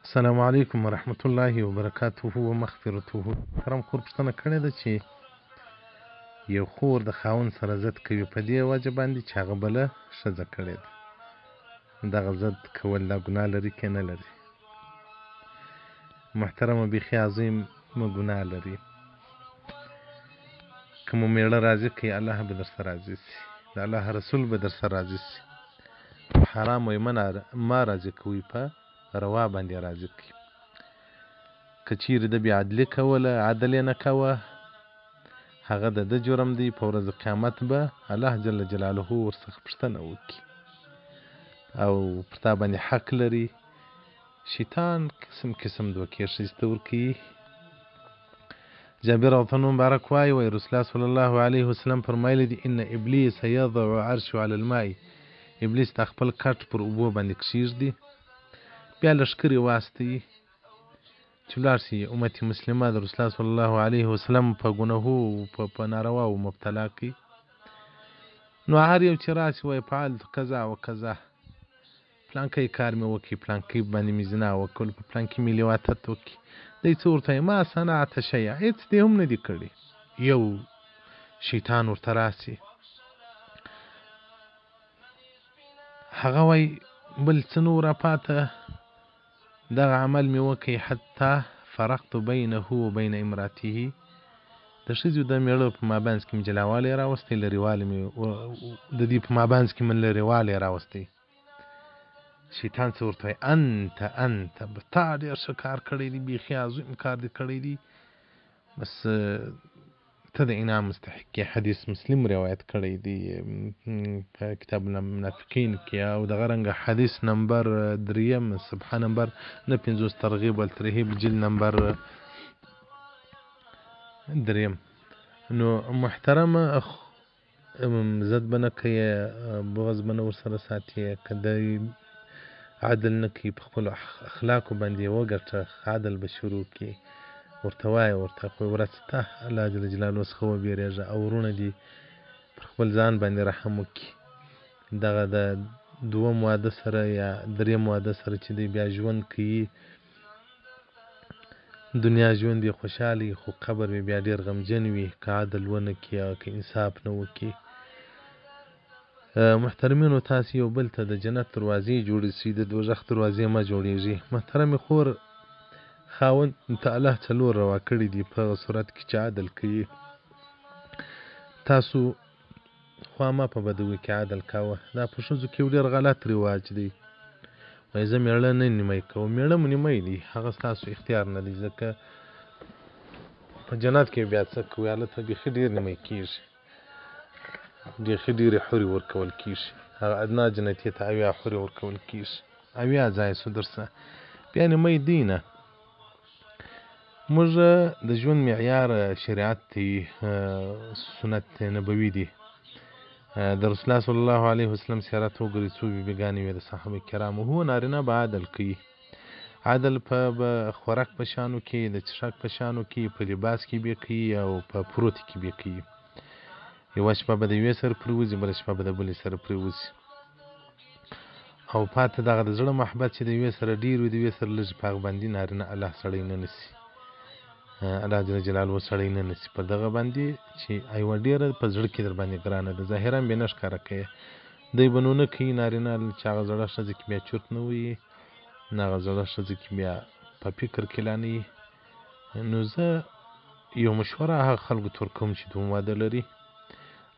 السلام علیکم ورحمت الله وبرکاته و مغفرته. محترم خور پوښتنه کړې ده چې یو خور د خاوند سره ضد کوي په دې وجه باندې چې هغه بله ښځه کړې ده. دغه ضد کول دا ګناه لري که نه لري؟ محترمه بیخي عظیمه ګناه لري. که مو میړه راضي کوي الله به در سره راضي سي، د الله رسول به در سره راضي سي. حرام وی ما راضي کوي په روا باندې راضي کوي. که چیرې د بې عدلي کوله عدل یې نه کوه هغه د ده جرم دی. په ورځ قیامت به الله جل جلاله ورڅخه پوښتنه وکړي او پر تا باندې حق لري. شیطان قسم قسم دوکې ښځې ته ورکوي. جابر رضی الله مبارک وایي رسول الله صلی الله علیه وسلم فرمایلی دي ان ابلیس یضع عرشه علی الماء. ابلیس تا خپل کټ پر اوبو باندې کښېږدي، بیا لښکرې واستوي چې ولاړ شي امت مسلمه د رسول الله صلی الله علیه وسلم په ګناهو په نارواو مبتلا کړي. نو هر یو چې راشي وایي فعلت کذا و کذا، پلانکی کار مې وکړي، پلانکی باندې مې زنا وکړل، په پلانکی مې لواطت وکړي. دی څه ورته وایي ما صنعت شیئا، هېڅ دې هم نه دي کړي. یو شیطان ورته راشي هغه وایي بل څه نور پاته دغه عمل مې وکړي حتی فرقت بینه و بین امراته. د ښځې د میړه په مابینځ کې مې جلاوالی راوستی، لرېوالی مې د دې په مابینځ کې مې لرېوالی راوستی. شیطان څه ورته وایي انت تا ډېر ښه کار کړی دی، بیخي عظیم کار دې کړی دی، بس ته د انعام مستحق یې. حدیث مسلم روایت کړی دی په کتاب المنافقین کې او دغه رنګه حدیث نمبر 3 صفحه نمبر 950 ترغیب والترهیب جلد نمبر 3. نو محترمه ضد به نه کوي، بغض به نه ورسره ساتي. که دی عدل نه کوي په خپلو اخلاقو باندې وګټه، عدل به شروع کړي. ورته وایه ورته ورځ ته الله جل جلاله څخه وبېرېږه او ورونه دي پر خپل ځان باندې رحم وکړي. دغه د دوم واده سره یا دریم واده سره چې دی بیا ژوند کوي، دنیا ژوند یې خوشحاله خو قبر یې بیا ډېر غمجن وي که عدل ونه کړي او که انصاف نه وکړي. محترمینو تاسې یو بل ته د جنت دروازې جوړې شي، د دوزخ دروازې مه جوړېږي. محترمې خور خاوند ته الله څلور روا کړي دي په هغه صورت کې چې عدل کوي. تاسو خوا مه په بدوي کې عدل کوه. دا په ښځو کې یو ډېر غلط رواج دی، وایي زه میړه نه نیمی کوم. میړه مو نیمی دی، هغه ستاسو اختیار نه دی، ځکه په جنت کې بیا څه کوي هلته بیخي ډېر نیمی کېږي، بیخي ډېرې حورې ورکول کېږي. هغه ادنا جنتي ته 80 حورې ورکول کېږي، 80 ځای سو درسه بیا نیمی دی نه. موږ د ژوند معیار شریعت دی، سنت نبوي دی. د رسول الله صلی الله علیه وسلم سیرت وګورئ، څو بیبیګانې وې د صحابه کرامو. هو نارینه به عدل کوي، عدل په خوراک په شانو کې، د څښاک په شانو کې، په لباس کې به کوي او په پروت کې به کوي. یوه شپه به د یوې سره پرېوځي، بله شپه به د بلې سره پرېوځي او پاته دغه د زړه محبت چې د یوې سره ډېر وي د یوې سره لږ، په هغه باندې نارینه الله سړی نه نیسي، الله جل جلاله سړی نه نیسي په دغه باندې چې یوه ډېره په زړه کې در باندې ګرانه ده. ظاهرا بې نه ښکاره کوي، دی به نو نه کوي نارینه چې هغه زړه ښځه کې بیا چورت نه وي، نه هغه زړه ښځه کې بیا په فکر کې لا نه وي. نو زه یو مشوره هغه خلکو ته ورکوم چې دوم واده لري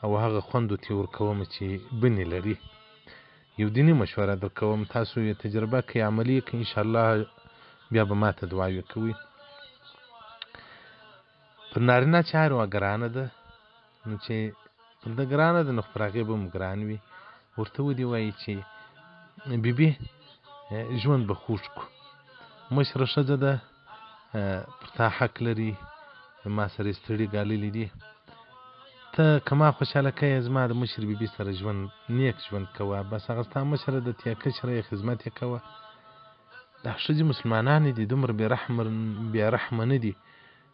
او هغه خوندو ته ورکوم چې بنې لري. یو دیني مشوره در کوم، تاسو یې تجربه کوئ، عملي یې کوئ، انشاءالله بیا به ما ته دعاوې کوئ. پر نارینه چې هر یوه ګرانه ده، نو چې پر ده ګرانه ده نو پر هغې به هم ګران وي. ورته ودې وایي چې بیبي ژوند به خوږ کړو، مشره ښځه ده، پر تا حق لري، ما سره یې ستړي ګاللي دي، ته که ما خوشحاله کوې زما د مشر بیبي سره ژوند نیک ژوند کوه، بس هغه ستا مشره ده، ته یې کشره یې، خدمت یې کوه. دا ښځې مسلمانانې دي، دومره بې رحمه نه دي.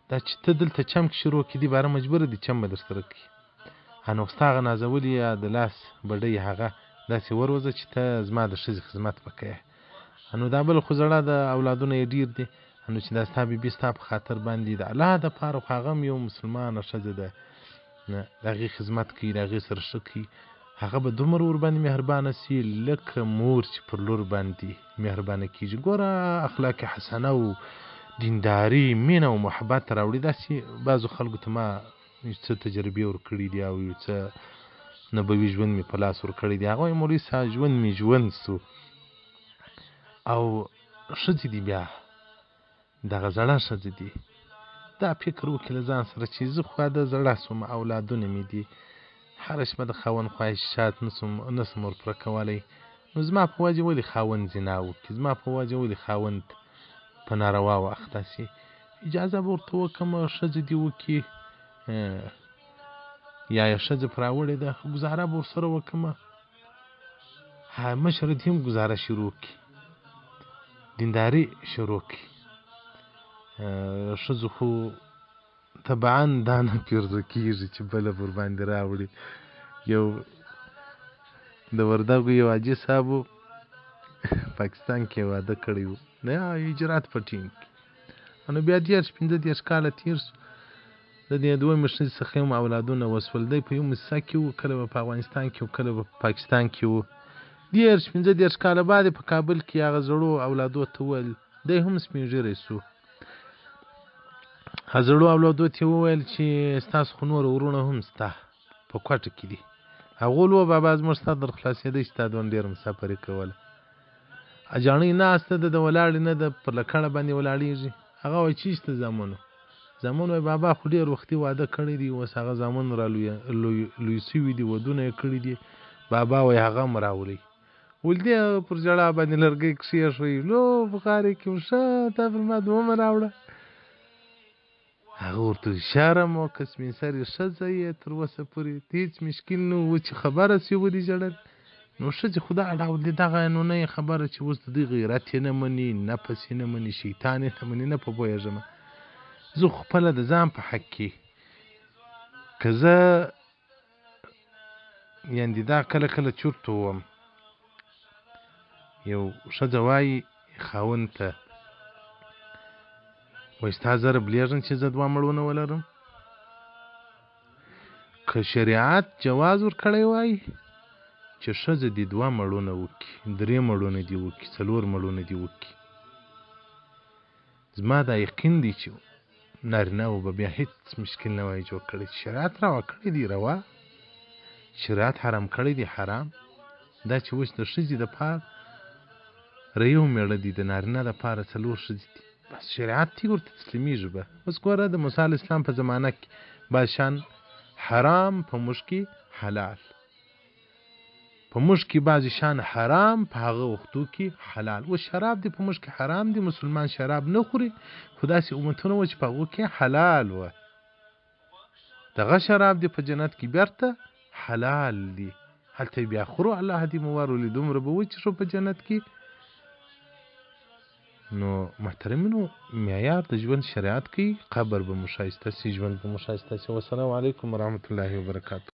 دا چې ته دلته چمک شروع کړي دي باره مجبوره دي چم به در سره کړي. نو ستا هغه نازولي یا د لاس بډۍ هغه داسې وروځه چې ته زما د ښځې خدمت به کوې. نو دا بل خو زړه د اولادونه یې ډېر دي، نو چې دا ستا بیبي ستا په خاطر باندې د الله دپاره خو هغه هم یو مسلمانه ښځه ده، د هغې خدمت کوي، د هغې سره ښه کوي، هغه به دومره ورباندې مهربانه سي لکه مور چې پر لور باندې مهربانه کېږي. ګوره اخلاق حسنه او دینداري، مینه او محبت راوړي. داسې بعضو خلکو ته ما څه تجربې ورکړي دي او یو څه نبوي ژوند مې په لاس ورکړی دی. هغه وایي مولوي صاحب ژوند مې ژوند سو او ښځې دي بیا دغه زړه ښځې دي، دا فکر وکړي له ځان سره چې زه خو د زړه سوم، اولادونه مې دي، هره شپه د خاوند خواهشات نسم ورپوره کولی، نو زما په وجه ولې خاوند زنا وکړي، زما په وجه ولې خاوند په نارواو اخته سي. اجازه به ورته وکړم ښځه دې وکړي، یا یې ښځه په راوړې ده، ګزاره به ورسره وکړم، مشره دې هم ګزاره شروع کړي، دینداري شروع کړي. ښځو خو طبعا دا نه پیرزو کېږي چې بله ورباندې راوړي. یو د وردګو یو حاجي صاحب و، پاکستان کې واده کړی و، نه هجرت په ټیم کې، نو بیا 15 کاله تېر سو، د دې دویمې ښځې څخه هم اولادونه وسول. دی په یو موسسه کې و، کله به په افغانستان کې و، کله به په پاکستان کې و. 15 کاله بعد په کابل کې هغه زړو اولادو ته وویل، دی هم سپین ږیری سو، زړو اولادو ته یې وویل چې ستاسو خو نور ورونه هم سته په کوټه کې دي، هغو ول و بابا زموږ ستا در خلاصېدی چې تا دونه ډېره مسافري کوله. اجاڼۍ ناسته ده، د ولاړې نه ده، پر لکړه باندې ولاړېږي. هغه وایي چېسته زامنو؟ زامن وایي بابا خو ډېر وختي واده کړی دی، اوس هغه زامن را لوی سوي دي، ودونه یې کړي دي. بابا وایي هغه هم راولئ. ول دې پر ژړا باندې لرګی کښېښوئ، لو بخارۍ کې ښه تا پر ما دومره راوړه. هغه ورته شرم وکړه، سپین سرې ښځه یې تر اوسه پورې هېڅ مشکل نه و چې خبره سي ولې ژړل. نو ښځې خو دغه ډول دي، دغه نو نه یې خبره چې اوس د دوی غیرت یې نه مني، نفس یې نه مني، شیطان یې نه مني، نه په پوهېږم. زه خو خپله د ځان په حق کې که زه یعنې دا کله کله چورت وم، یو ښځه وایي خاوند ته وایي ستا زه ربلېږم چې زه 2 مړونه ولرم. که شریعت جواز ورکړی وای چې ښځه دې 2 مړونه وکړي، 3 مړونه دې وکړي، 4 مړونه دې وکړي، زما دا یقین دی چې نارینه‌و به بیا هېڅ مشکل نه وای جوړ کړی. شریعت روا کړی دی روا، شریعت حرام کړی دی حرام. دا چې اوس د ښځې دپاره یو مېړه دي، د نارینه دپاره 4 ښځې دي، بس شریعت تی ورته تسلیمیږي به. اوس ګوره د موسی علیه السلام په زمانه کې بادشان حرام په موږ کې حلال، په موږ کې بعضې شان حرام، په هغه وختو کې حلال. اوس شراب دی په موږ کې حرام دی، مسلمان شراب نه خوري، خو داسې امتونه وه چې په هغو کې حلال وه. دغه شراب دی په جنت کې بیرته حلال دی، هلته بیا خورو. الله دې مو ورولي، دومره به وچښو په جنت کې. نو محترمینو، معیار د ژوند شریعت کوي، قبر به مو ښایسته سي، ژوند به مو ښایسته سي. والسلام علیکم ورحمة الله وبرکاته.